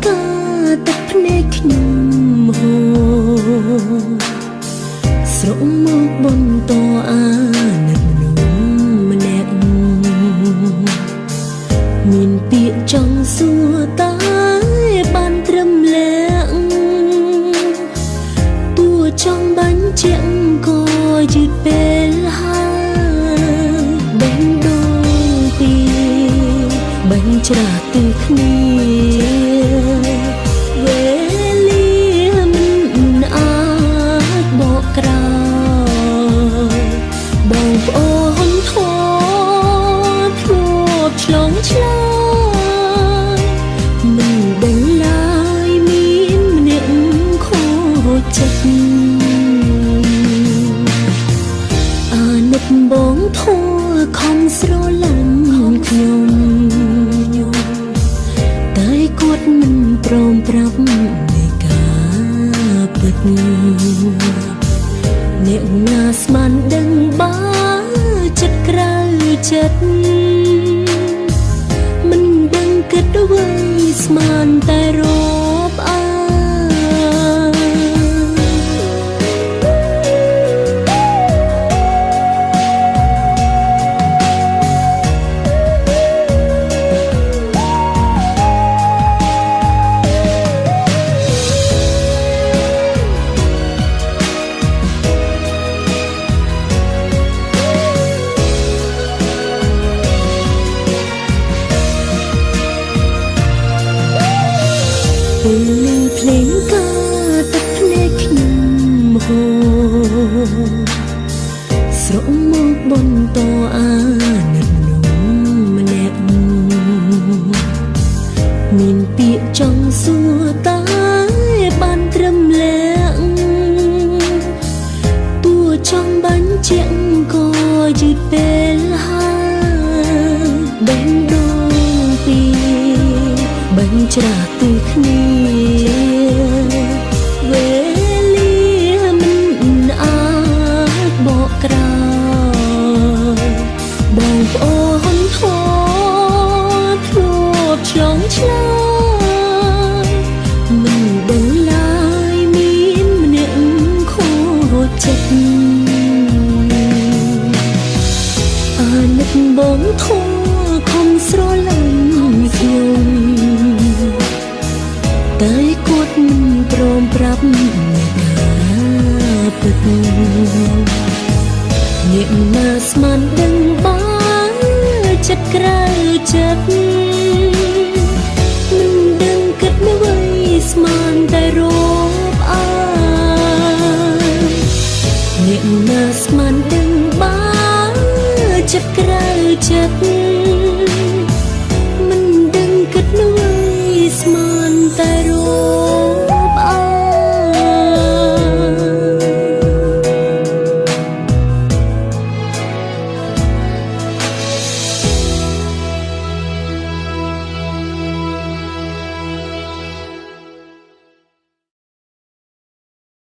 កាទឹកភ្នែកខ្ញុំហូរស្រក់មកបន្តអាណិតមនុស្សម្នាក់មានពាក្យចង់សួរតែបានត្រឹមលែងតួចង់បញ្ជាក់ក៏យឺតពេលហើយបេះដូងពីបញ្ច្រាស់ទៅគ្នាវេលាមិនអាចបកក្រោយបងប្អូនធម៌ធ្លាប់ឆ្លងឆ្លើយមិនដឹងឡើយមានម្នាក់ខូចចិត្តអាណិតបងធម៌ខំស្រឡាញ់ខ្ញុំតែគាត់មិនព្រមប្រាប់នៃការពិតអ្នកណាស្មានដឹងបើចិត្តក្រៅចិត្តមិនដឹងគិតអ្វីស្មានតែរាប់អាពេលនឹងភ្លេងកាទឹកភ្នែកខ្ញុំហូរស្រក់មកបន្តអាណិតមនុស្សម្នាក់មានពាក្យចង់សួរតែបានត្រឹមលែងតួចង់បញ្ជាក់ក៏យឺតពេលហើយបេះដូងពីបញ្ច្រាស់ទៅគ្នាវេលាមិនអាចបកក្រោយបងប្អូនធម៌ធ្លាប់ឆ្លងឆ្លើយមិនដឹងឡើយមានម្នាក់ខូចចិត្តអាណិតបងធម៌ខំស្រឡាញ់ខ្ញុំតែគាត់មិនព្រមប្រាប់នៃការពិតអ្នកណាស្មានដឹងបើចិត្តក្រៅចិត្តមិនដឹងគិតអ្វីស្មានតែរាប់អាអ្នកណាស្មានដឹងបើចិត្តក្រៅចិត្ត